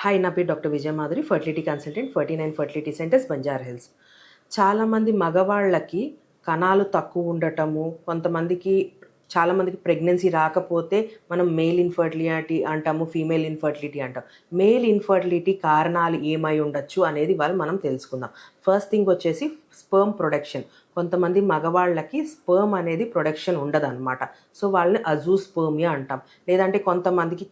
Hi, నా పేరు doctor Vijaya Madhuri, fertility consultant, 49 fertility centres, Banjara Hills. చాలామంది మగవాళ్ళకి కణాలు తక్కువ ఉండటము, చాలామందికి ప్రెగ్నెన్సీ రాకపోతే మనం మేల్ ఇన్ఫర్టిలిటీ అంటాము, ఫీమేల్ ఇన్ఫర్టిలిటీ అంటాం. మేల్ ఇన్ఫర్టిలిటీ కారణాలు ఏమై ఉండొచ్చు అనేది మనం తెలుసుకుందాం. ఫస్ట్ థింగ్ వచ్చేసి స్పర్మ్ ప్రొడక్షన్. కొంతమంది మగవాళ్ళకి స్పర్మ్ అనేది ప్రొడక్షన్ ఉండదన్నమాట. సో వాళ్ళని అజూస్పర్మియా అంటాం. లేదంటే కొంతమందికి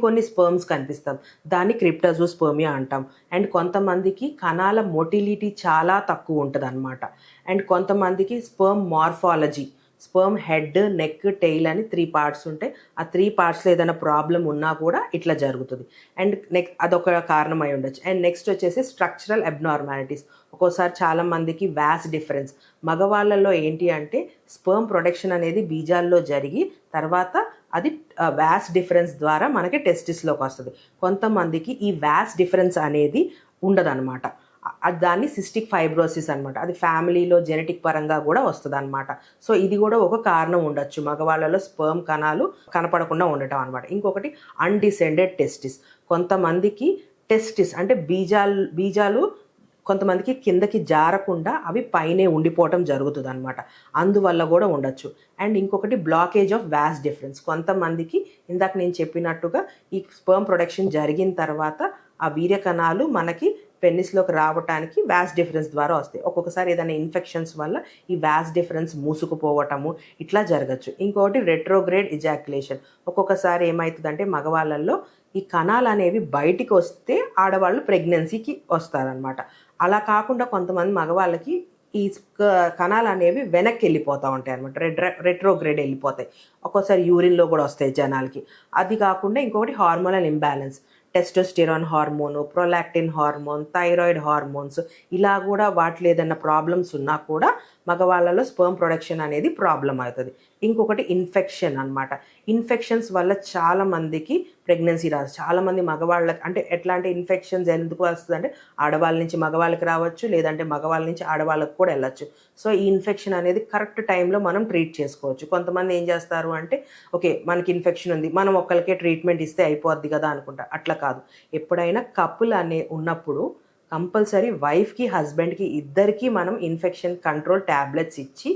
కొన్ని స్పర్మ్స్ కనిపిస్తాం, దాన్ని క్రిప్టజోస్పర్మియా అంటాం. అండ్ కొంతమందికి కణాల మొటిలిటీ చాలా తక్కువ ఉంటుంది అనమాట. అండ్ కొంతమందికి sperm morphology, sperm head, neck, tail అని 3 పార్ట్స్ ఉంటాయి. ఆ 3 పార్ట్స్లో ఏదైనా ప్రాబ్లం ఉన్నా కూడా ఇట్లా జరుగుతుంది. అండ్ అదొక కారణం అయి ఉండొచ్చు. అండ్ నెక్స్ట్ వచ్చేసి స్ట్రక్చరల్ అబ్నార్మాలిటీస్. ఒక్కోసారి చాలామందికి వ్యాస్ డిఫరెన్స్. మగవాళ్ళల్లో ఏంటి అంటే స్పర్మ్ ప్రొడక్షన్ అనేది బీజాల్లో జరిగి తర్వాత అది వ్యాస్ డిఫరెన్స్ ద్వారా మనకి టెస్టిస్లోకి వస్తుంది. కొంతమందికి ఈ వ్యాస్ డిఫరెన్స్ అనేది ఉండదన్నమాట. దాన్ని సిస్టిక్ ఫైబ్రోసిస్ అనమాట. అది ఫ్యామిలీలో జెనెటిక్ పరంగా కూడా వస్తుంది అనమాట. సో ఇది కూడా ఒక కారణం ఉండొచ్చు మగవాళ్ళలో స్పర్మ్ కణాలు కనపడకుండా ఉండటం అనమాట. ఇంకొకటి అన్డిసెండెడ్ టెస్టిస్. కొంతమందికి టెస్టిస్ అంటే బీజాలు కొంతమందికి కిందకి జారకుండా అవి పైనే ఉండిపోవటం జరుగుతుంది అనమాట. అందువల్ల కూడా ఉండొచ్చు. అండ్ ఇంకొకటి బ్లాకేజ్ ఆఫ్ వ్యాస్ డిఫరెన్స్. కొంతమందికి ఇందాక నేను చెప్పినట్టుగా ఈ స్పర్మ్ ప్రొడక్షన్ జరిగిన తర్వాత ఆ వీర్య కణాలు మనకి పెన్నిస్లోకి రావడానికి వ్యాస్ డిఫరెన్స్ ద్వారా వస్తాయి. ఒక్కొక్కసారి ఏదైనా ఇన్ఫెక్షన్స్ వల్ల ఈ వ్యాస్ డిఫరెన్స్ మూసుకుపోవటము ఇట్లా జరగచ్చు. ఇంకొకటి రెట్రోగ్రేడ్ ఇజాక్యులేషన్. ఒక్కొక్కసారి ఏమవుతుందంటే మగవాళ్ళల్లో ఈ కణాలు అనేవి బయటికి వస్తే ఆడవాళ్ళు ప్రెగ్నెన్సీకి వస్తారనమాట. అలా కాకుండా కొంతమంది మగవాళ్ళకి ఈ కణాలు అనేవి వెనక్కి వెళ్ళిపోతూ ఉంటాయి అనమాట. రెట్రోగ్రేడ్ వెళ్ళిపోతాయి. ఒక్కోసారి యూరిన్లో కూడా వస్తాయి జనాలకి. అది కాకుండా ఇంకొకటి hormonal imbalance. Testosterone hormone, prolactin hormone, thyroid hormones, ఇలా కూడా వాటిలో ఏదైనా ప్రాబ్లమ్స్ ఉన్నా కూడా మగవాళ్ళలో స్పర్మ్ ప్రొడక్షన్ అనేది ప్రాబ్లం అవుతుంది. ఇంకొకటి ఇన్ఫెక్షన్ అనమాట. ఇన్ఫెక్షన్స్ వల్ల చాలామందికి ప్రెగ్నెన్సీ రాదు. చాలామంది మగవాళ్ళకి అంటే ఎట్లాంటి ఇన్ఫెక్షన్స్ ఎందుకు వస్తుందంటే ఆడవాళ్ళ నుంచి మగవాళ్ళకి రావచ్చు, లేదంటే మగవాళ్ళ నుంచి ఆడవాళ్ళకి కూడా వెళ్ళచ్చు. సో ఈ ఇన్ఫెక్షన్ అనేది కరెక్ట్ టైంలో మనం ట్రీట్ చేసుకోవచ్చు. కొంతమంది ఏం చేస్తారు అంటే ఓకే మనకి ఇన్ఫెక్షన్ ఉంది, మనం ఒక్కరికే ట్రీట్మెంట్ ఇస్తే అయిపోద్ది కదా అనుకుంటా. అట్లా కాదు. ఎప్పుడైనా కపుల్ ఉన్నప్పుడు కంపల్సరీ వైఫ్కి హస్బెండ్కి ఇద్దరికీ మనం ఇన్ఫెక్షన్ కంట్రోల్ ట్యాబ్లెట్స్ ఇచ్చి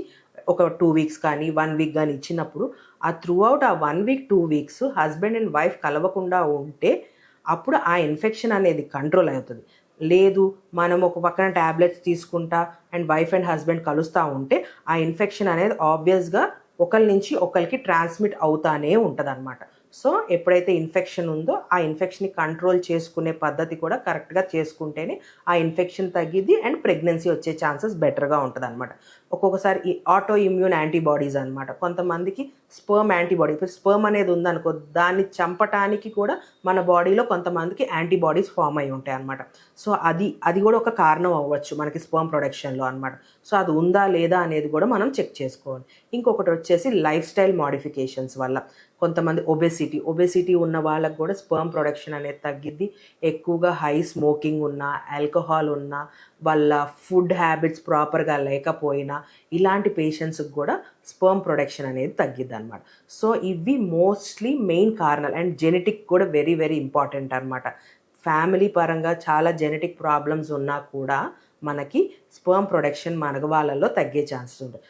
ఒక 2 వీక్స్ కానీ 1 వీక్ కానీ ఇచ్చినప్పుడు ఆ త్రూఅవుట్ ఆ 1 week 2 weeks husband and wife కలవకుండా ఉంటే అప్పుడు ఆ ఇన్ఫెక్షన్ అనేది కంట్రోల్ అవుతుంది. లేదు మనం ఒక పక్కన ట్యాబ్లెట్స్ తీసుకుంటా అండ్ వైఫ్ అండ్ హస్బెండ్ కలుస్తూ ఉంటే ఆ ఇన్ఫెక్షన్ అనేది ఆబ్వియస్గా ఒకరి నుంచి ఒకరికి ట్రాన్స్మిట్ అవుతానే ఉంటుంది అనమాట. సో ఎప్పుడైతే ఇన్ఫెక్షన్ ఉందో ఆ ఇన్ఫెక్షన్ని కంట్రోల్ చేసుకునే పద్ధతి కూడా కరెక్ట్గా చేసుకుంటేనే ఆ ఇన్ఫెక్షన్ తగ్గిద్ది అండ్ ప్రెగ్నెన్సీ వచ్చే ఛాన్సెస్ బెటర్గా ఉంటుంది అనమాట. ఒక్కొక్కసారి ఈ ఆటో ఇమ్యూన్ యాంటీబాడీస్ అనమాట. కొంతమందికి స్పర్మ్ యాంటీబాడీ, ఇప్పుడు స్పర్మ్ అనేది ఉందనుకో దాన్ని చంపటానికి కూడా మన బాడీలో కొంతమందికి యాంటీబాడీస్ ఫామ్ అయి ఉంటాయి అనమాట. సో అది కూడా ఒక కారణం అవ్వచ్చు మనకి స్పర్మ్ ప్రొడక్షన్లో అనమాట. సో అది ఉందా లేదా అనేది కూడా మనం చెక్ చేసుకోవాలి. ఇంకొకటి వచ్చేసి లైఫ్ స్టైల్ మోడిఫికేషన్స్ వల్ల కొంతమంది ఒబెసిటీ ఉన్న వాళ్ళకు కూడా స్పర్మ్ ప్రొడక్షన్ అనేది తగ్గిద్ది. ఎక్కువగా హై స్మోకింగ్ ఉన్నా, ఆల్కహాల్ ఉన్నా, వాళ్ళ ఫుడ్ హ్యాబిట్స్ ప్రాపర్గా లేకపోయినా ఇలాంటి పేషెంట్స్కి కూడా స్పర్మ్ ప్రొడక్షన్ అనేది తగ్గిద్ది అనమాట. సో ఇవి మోస్ట్లీ మెయిన్ కారణాలు. అండ్ జెనెటిక్ కూడా వెరీ వెరీ ఇంపార్టెంట్ అనమాట. ఫ్యామిలీ పరంగా చాలా జెనెటిక్ ప్రాబ్లమ్స్ ఉన్నా కూడా మనకి స్పర్మ్ ప్రొడక్షన్ మగవాళ్ళలో తగ్గే ఛాన్సెస్ ఉంటాయి.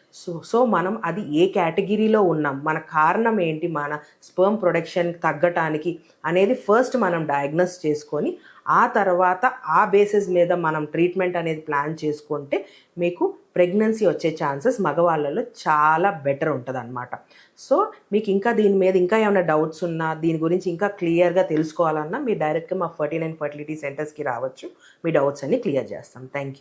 సో మనం అది ఏ కేటగిరీలో ఉన్నాం, మన కారణం ఏంటి, మన స్పర్మ్ ప్రొడక్షన్ తగ్గటానికి అనేది ఫస్ట్ మనం డయాగ్నోస్ చేసుకొని ఆ తర్వాత ఆ బేసిస్ మీద మనం ట్రీట్మెంట్ అనేది ప్లాన్ చేసుకుంటే మీకు ప్రెగ్నెన్సీ వచ్చే ఛాన్సెస్ మగవాళ్ళలో చాలా బెటర్ ఉంటుంది అనమాట. సో మీకు ఇంకా దీని మీద ఇంకా ఏమైనా డౌట్స్ ఉన్నా, దీని గురించి ఇంకా క్లియర్గా తెలుసుకోవాలన్నా మీరు డైరెక్ట్గా మా 49 ఫర్టిలిటీ సెంటర్స్కి రావచ్చు. మీ డౌట్స్ అన్ని క్లియర్ చేస్తాం. Thank you.